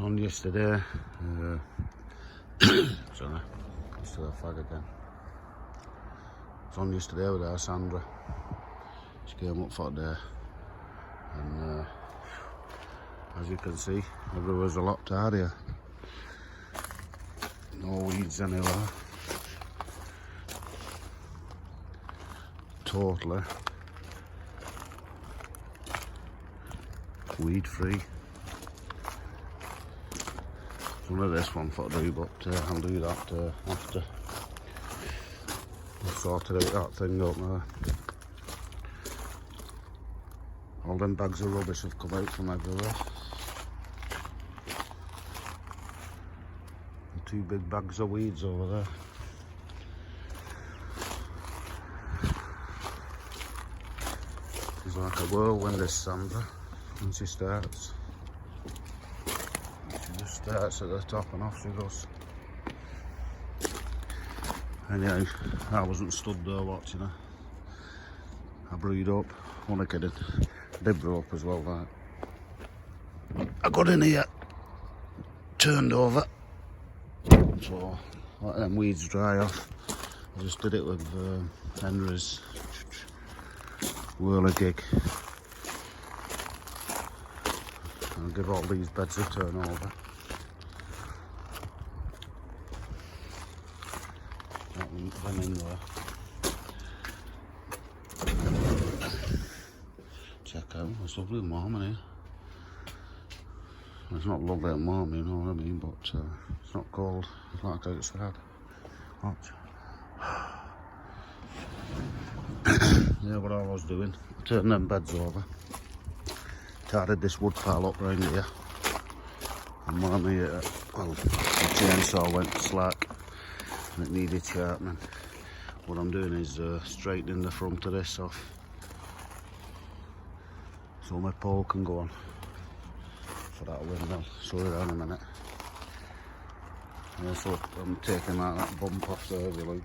on yesterday. Sorry, still a fag again. I was on yesterday with our Sandra. She came up for a day, and as you can see, everywhere's a lot tidier. No weeds anywhere. Totally weed free. Some of this one for to do, but I'll do that after I've sorted out that thing up there. All them bags of rubbish have come out from everywhere. And 2 big bags of weeds over there. She's like a whirlwind, this Sandra, when she starts. She just starts at the top and off she goes. Anyhow, I wasn't stood there watching her. I brewed up, only kidding. Did brew up as well, like. I got in here, turned over, so let them weeds dry off. I just did it with Henry's whirler gig. I'll give all these beds a turn over. Them in there. Check out, it's lovely warm in here. It's not lovely and warm, you know what I mean, but it's not cold, it's like outside. Watch. Yeah, what I was doing, turning them beds over. Tidied this wood pile up round here. And one of me, well, the chainsaw went slack and it needed sharpening. What I'm doing is straightening the front of this off, so my pole can go on for that windmill. Show you that in a minute. Yeah, so I'm taking that bump off there, if you like.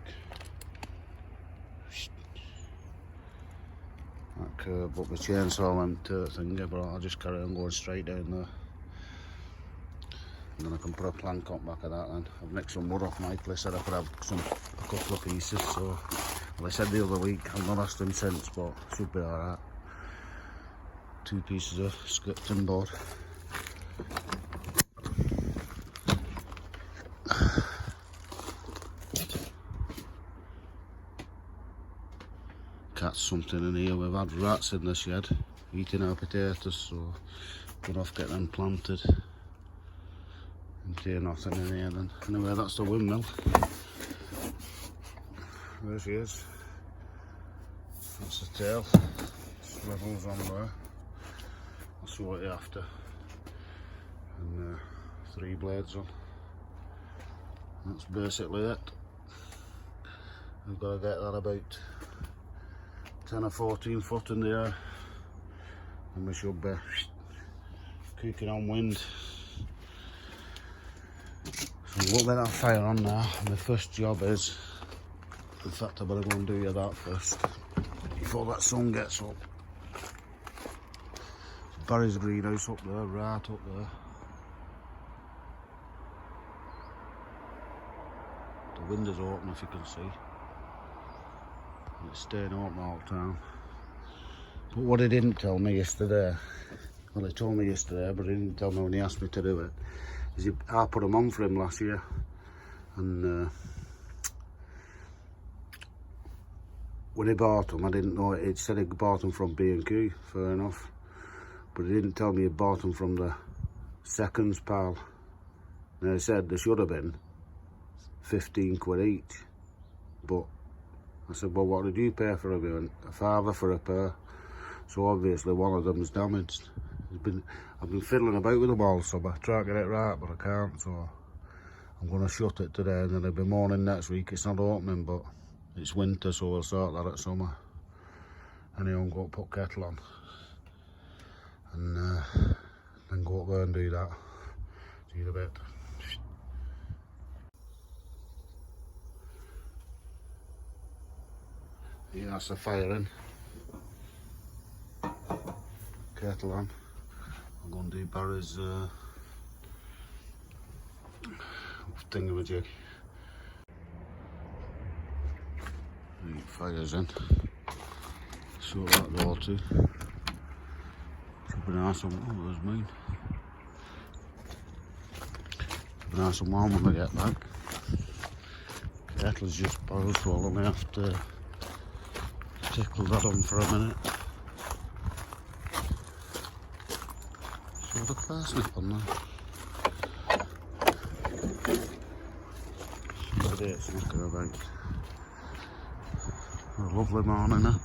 That curve, but the chainsaw went thingy, but I'll just carry on going straight down there. And then I can put a plank on back of that then. I've nicked some wood off Michael, he said I could have a couple of pieces, so well, I said the other week, I've not asked him since, but should be alright. 2 pieces of scripting board. Catch something in here. We've had rats in the shed eating our potatoes, so we're off getting them planted. And see nothing in here then. Anyway, that's the windmill. There she is. That's the tail. Swivels on there. That's what you're after. And 3 blades on. That's basically it. We've got to get that about 10 or 14 foot in the air, and we should be cooking on wind. So we'll let that fire on now. My first job is, in fact I better go and do that first before that sun gets up. Barry's greenhouse up there, right up there. The window's open if you can see. It's staying open all the time. But what he didn't tell me yesterday, well he told me yesterday, but he didn't tell me when he asked me to do it, is I put them on for him last year. And when he bought them, I didn't know it. It said he bought them from B&Q, fair enough. But he didn't tell me he bought them from the seconds pile. Now he said there should have been 15 quid each. But I said, well, what did you pay for them? He went, £5 for a pair. So obviously one of them's damaged. I've been fiddling about with them all summer, trying to get it right, but I can't, so I'm going to shut it today, and then it'll be morning next week. It's not opening, but it's winter, so we'll sort that at summer. Anyway, I'm going to put kettle on, and then go up there and do that. See you in a bit. Yeah, that's the fire in. Kettle on. I'm going to do Barry's thingamajig. Right, fires in. Sort that door too. Should be nice and warm, there's mine. Should be nice and warm when I get back. Kettle's just boiled, so I'll only have to tickle that on for a minute. So the parsnip on there. Somebody it's knocking about. A lovely morning now.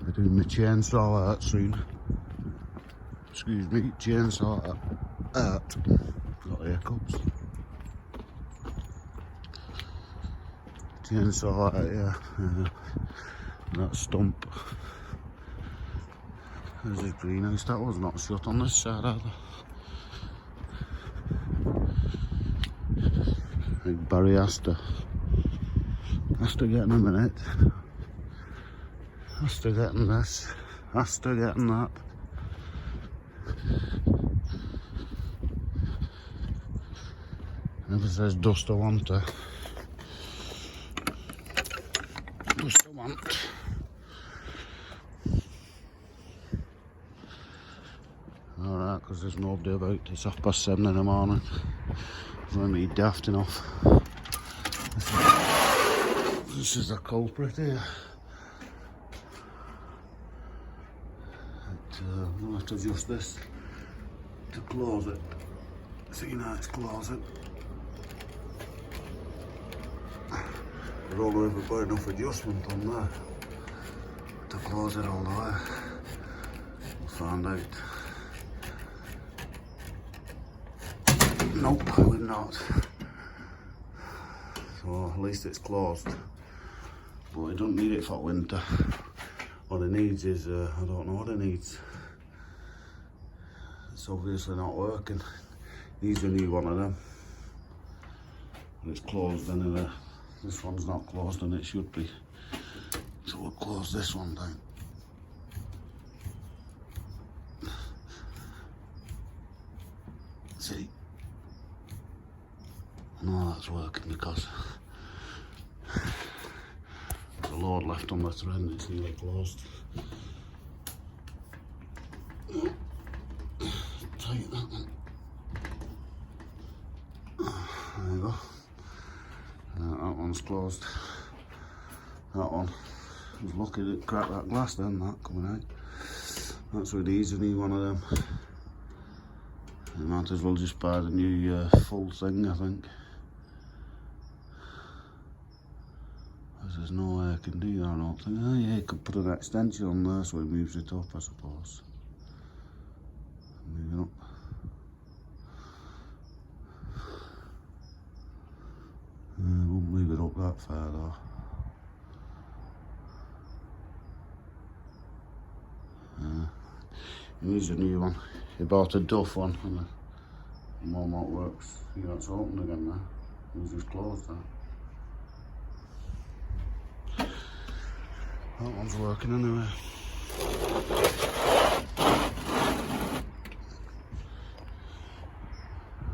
We're doing my chainsaw out soon. Excuse me, chainsaw out. Got hiccups. Chainsaw out, yeah. That stump. There's a greenhouse, that was not shut on this side either. I think Barry has to get in a minute. Has to get in this. Has to get in that. Never says dust I want to. Dust I want. Alright, because there's nobody about. It's 7:30 in the morning. It's only me dafting off. This is the culprit here. I'll have to adjust this to close it. See now it's closing. I don't know if we've got enough adjustment on there to close it all the way. We'll find out. Nope, we're not. So at least it's closed. But it don't need it for winter. What it needs is, I don't know what it needs. It's obviously not working. It needs a new one of them. And it's closed anyway. This one's not closed and it should be. So we'll close this one down. See? No, that's working because there's a load left on the thread and it's nearly closed. Tight that one. There you go. That one's closed. That one. I was lucky to crack that glass then, that coming out. That's what needs a new one of them. You might as well just buy the new full thing, I think. Because there's no way I can do that, I don't think. Oh yeah, you could put an extension on there so it moves it up, I suppose. Moving up. Won't move it up that far though. He needs a new one. He bought a Duff one and the Walmart works. See, that's open again now. It was just closed that. That one's working anyway.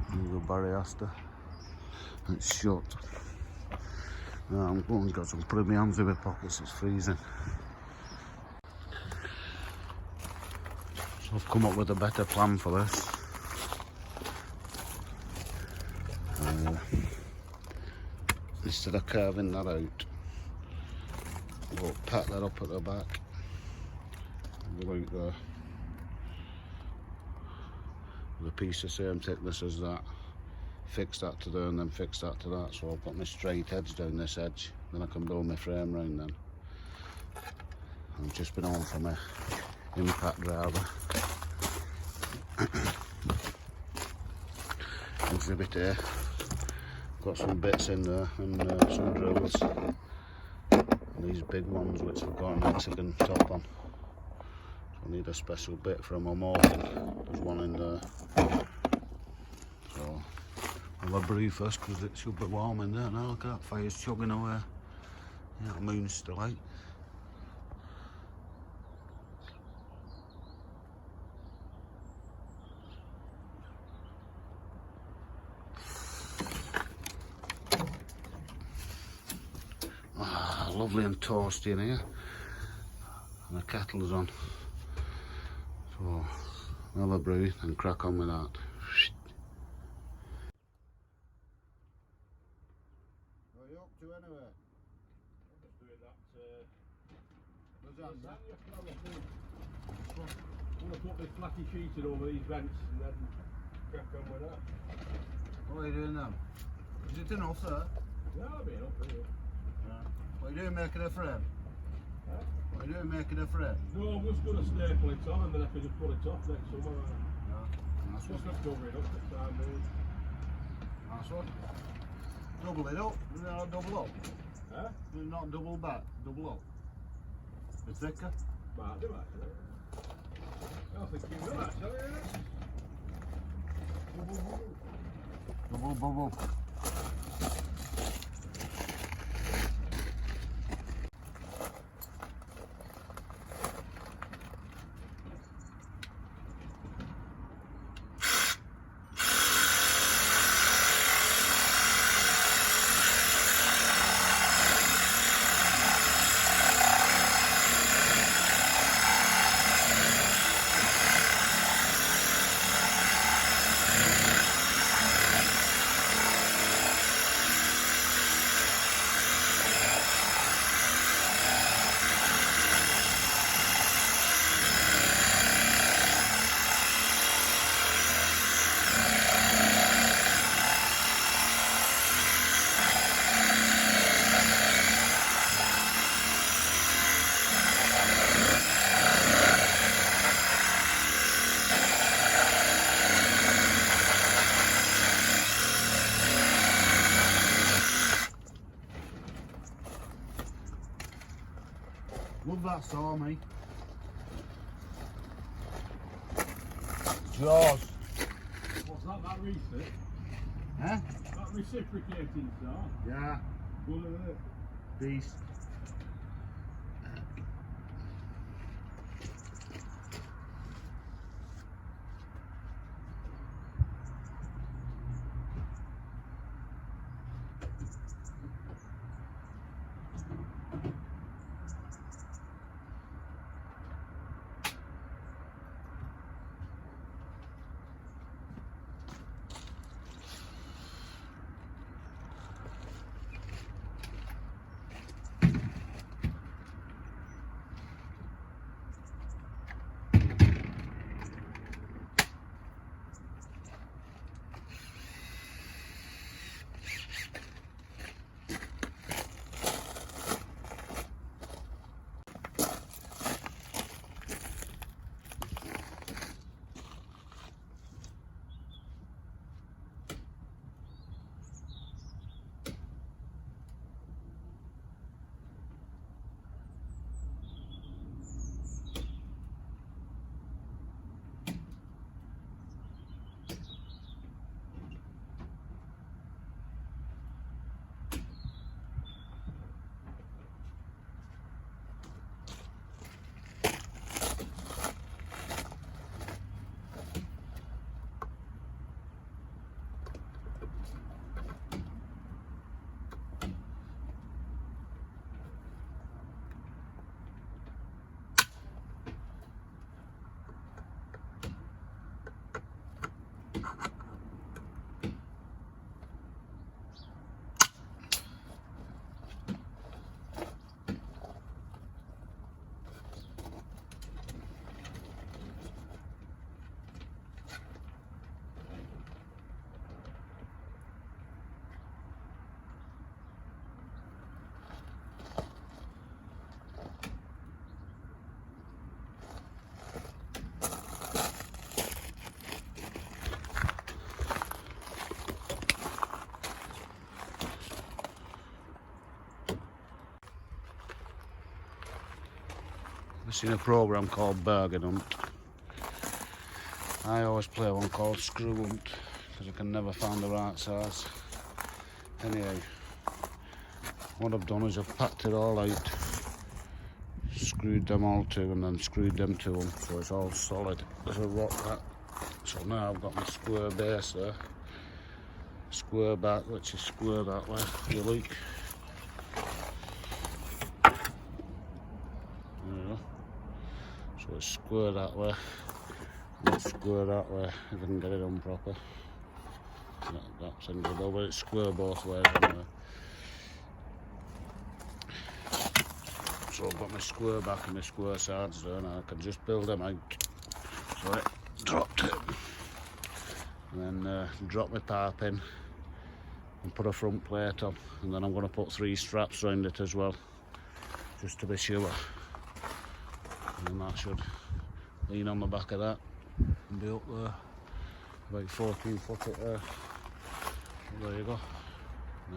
There's a barrier. It's shut. Now I'm going to get some putting my hands in my pockets, it's freezing. So I've come up with a better plan for this. Instead of carving that out, we'll pat that up at the back. Like there. With a piece of same thickness as that. Fix that to there and then fix that to that, so I've got my straight edge down this edge, then I can build my frame round then. I've just been on for my impact driver. Exhibit A. Got some bits in there and some drills. And these big ones which I've got an hexagon top on. So I need a special bit for my moulding. There's one in there. So I'm have a brew first because it should be warm in there now. Look at that fire's chugging away. Yeah, the moon's still out. Ah, lovely and toasty in here. And the kettle's on. So, another brew and crack on with that. What are you up to anyway? I'm just doing that. Lasagna? I'm going to put this flatty sheeting over these vents and then crack on with that. What are you doing now? Is it enough, sir? Yeah, I'll be up here. Yeah. What are you doing, making a frame? Huh? What are you doing, making a frame? No, I'm just going to staple it on and then I can just put it off next summer. Yeah. Nice Just one. not cover it up this time, dude. Nice one. Double it up. Is it not double up? Huh? Is it not double back? Double up? It's thicker? Might do actually. I think you will actually, yeah. Double bubble. Love that saw, mate. Jaws. What's that, that recip? Huh? That reciprocating saw? Yeah. Good at it. Beast. I've seen a program called Burger Hunt. I always play one called Screw Hunt. because I can never find the right size. Anyway, what I've done is I've packed it all out, screwed them all to, and then screwed them to them, so it's all solid as a rock that. So now I've got my square base there, square back, which is square that way, if you like. There you go. So it's square that way, and it's square that way, if I can get it on proper. That's in good, but it's square both ways anyway. So I've got my square back and my square sides there, and I can just build them out. So it dropped it, and then drop my pipe in and put a front plate on, and then I'm going to put 3 straps around it as well, just to be sure. And that should lean on the back of that and be up there, about 14 foot up there. So there you go.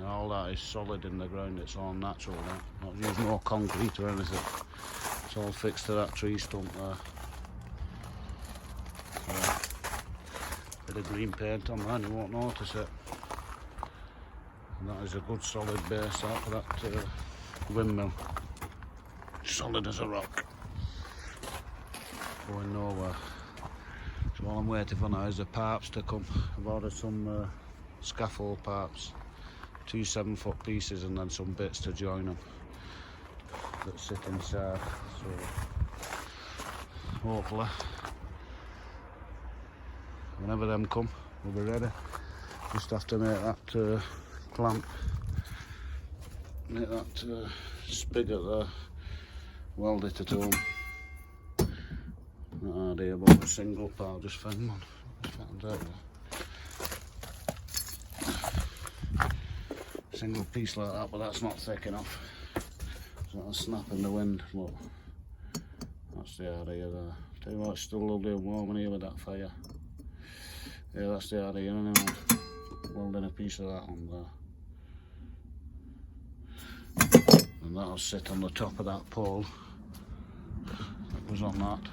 Now all that is solid in the ground, it's all natural now. Not using no concrete or anything. It's all fixed to that tree stump there. Bit of green paint on that, you won't notice it. And that is a good solid base out for that windmill. Solid as a rock. Going nowhere. So all I'm waiting for now is the pipes to come. I've ordered some scaffold pipes, 2 7-foot pieces, and then some bits to join them that sit inside. So hopefully, whenever them come, we'll be ready. Just have to make that clamp, make that spigot there, weld it at home. No idea about a single part, just found one. Single piece like that, but that's not thick enough, so that'll snap in the wind. Look, that's the idea there. Tell you what, it's still lovely and warm in here with that fire. Yeah, that's the idea anyway. Welding a piece of that on there, and that'll sit on the top of that pole that was on that.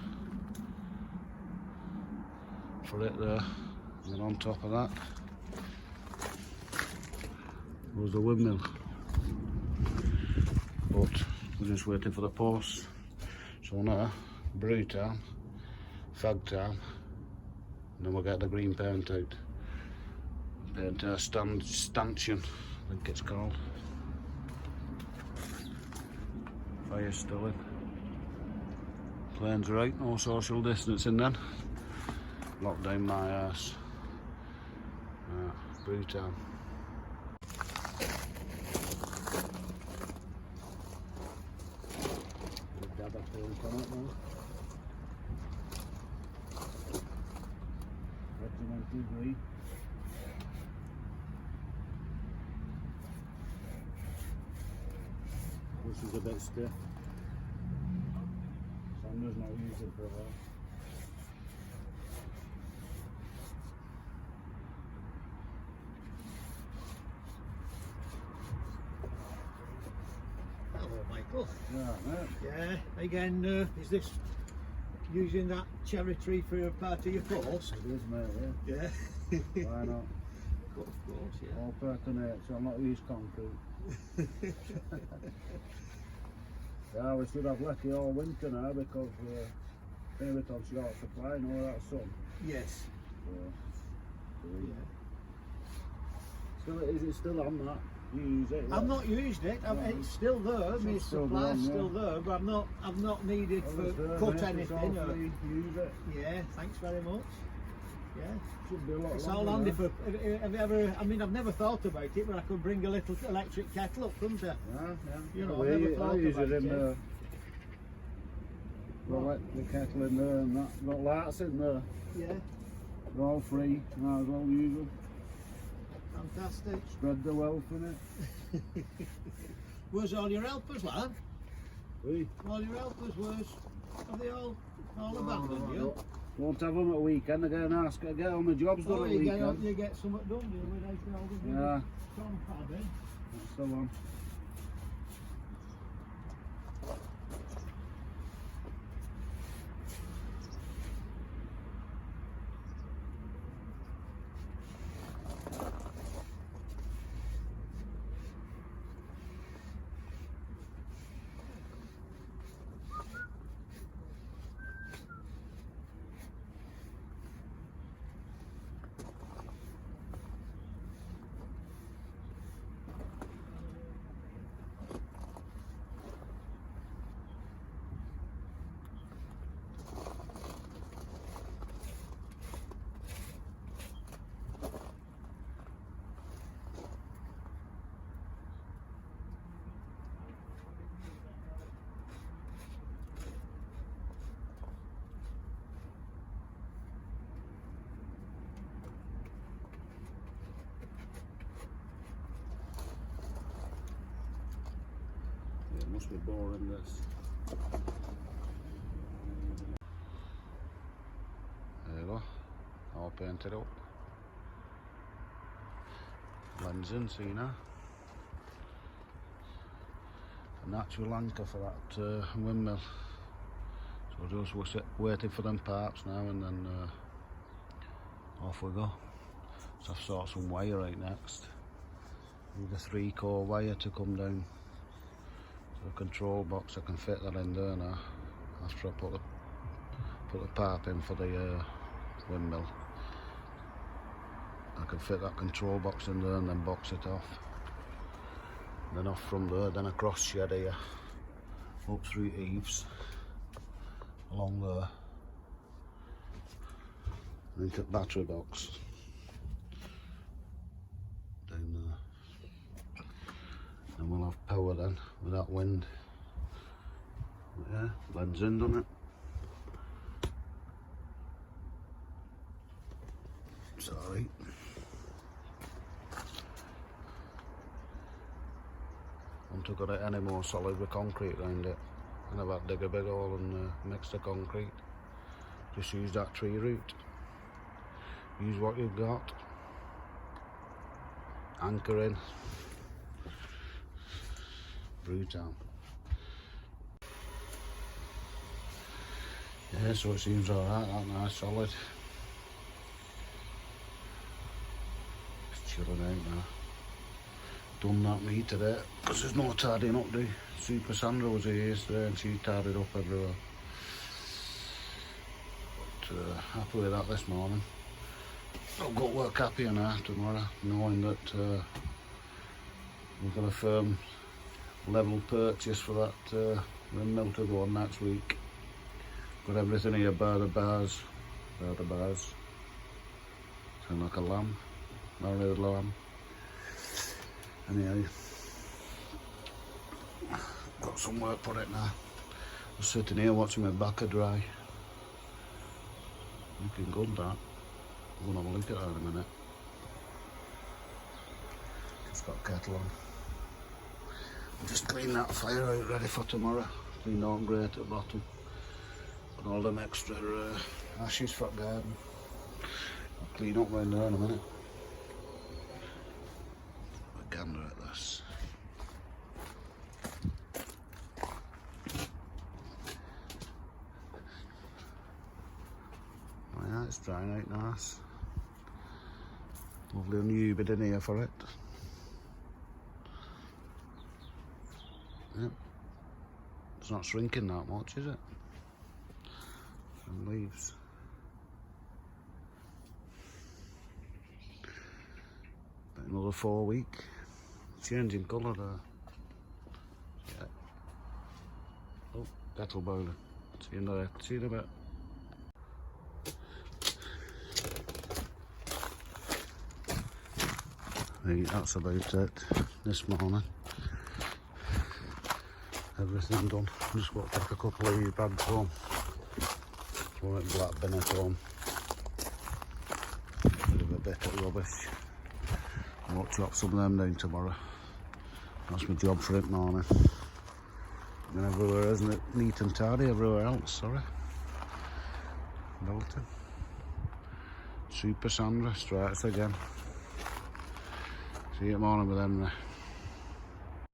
For it there, and then on top of that was the windmill. But we're just waiting for the posts. So now, brew time, fag time, and then we'll get the green paint out. Paint our stanchion, I think it's called. Fire's still in. Planes are out, no social distancing then. Locked down my ass. Brew time. Regimental green. This is a bit stiff. Sanders not used it for a while. Michael. Yeah, Yeah, again, is this using that cherry tree for a part of your course? it is, mate, Yeah. yeah. Why not? Of course, yeah. All pertinent, so I'll not use concrete. Yeah, we should have lucky all winter now because we're on short supply and all that sun. Yes. Yeah. Still, is it still on that? You use it? Yeah. I've not used it. It's still there. My supply's still there, but I've not needed to cut anything. Use it. Yeah. Thanks very much. Yeah. Should be a lot It's all longer, handy for. Have you ever? I mean, I've never thought about it, but I could bring a little electric kettle up, couldn't I? Yeah. You know, Well, I never thought I use about it in it. the. Well, let the kettle in there and that. Got lights in there. Yeah. They're all free. Might as well use them. Fantastic. Spread the wealth in it. Where's all your helpers, lad? We All your helpers, are they all abandoned you? won't have them at weekend. They're going to ask to get on the jobs done Oh, at you weekend. get something done, do you, without all the Yeah. Tom padding? That's the one. must be boring this. There you go, all painted up. Lens in, see now. A natural anchor for that windmill. So just waiting for them parts now, and then off we go. So I've sort some wire right next. Need a 3-core wire to come down to the control box. I can fit that in there now after I put the pipe in for the windmill. I can fit that control box in there and then box it off. Then off from there, then across shed here, up through eaves, along there, and into the battery box, down there. And we'll have power then, with that wind. But yeah, blends in, doesn't it? It's alright. Haven't got it any more solid with concrete around it, and I've had to dig a big hole and mix the concrete. Just use that tree root. Use what you've got. Anchor in. Root out. Yeah, so it seems alright, that nice solid. It's chilling out now. Done that me today because there's no tidying up. The Super Sandra was here yesterday and she tidied up everywhere. But happy with that this morning. I've got work happier now tomorrow, knowing that we've got a firm level purchase for that windmill to go on next week. Got everything here by the bars. Sound like a lamb, marinated lamb. Anyhow, got some work for it now. I'm sitting here watching my backer dry. Looking good, that. I'm gonna have a look at that in a minute. Just got kettle on. I'll just clean that fire out ready for tomorrow. Clean all grey at the bottom. Put all them extra ashes for the garden. I'll clean up round there in a minute. Gander at this. Oh yeah, it's drying out nice. Lovely and humid in here for it. Yep. It's not shrinking that much, is it? Some leaves. About another 4 weeks. Changing colour there. Yeah. Oh, kettle boiling. See you there. See you in a bit. Right, that's about it this morning. Everything done. Just got to take a couple of these bags home. Throw it in black bin at home. Leave a bit of rubbish. I'll chop some of them down tomorrow. That's my job for it morning. And everywhere, isn't it? Neat and tidy everywhere else, sorry. Belting. Super Sandra, strikes again. See you tomorrow with them.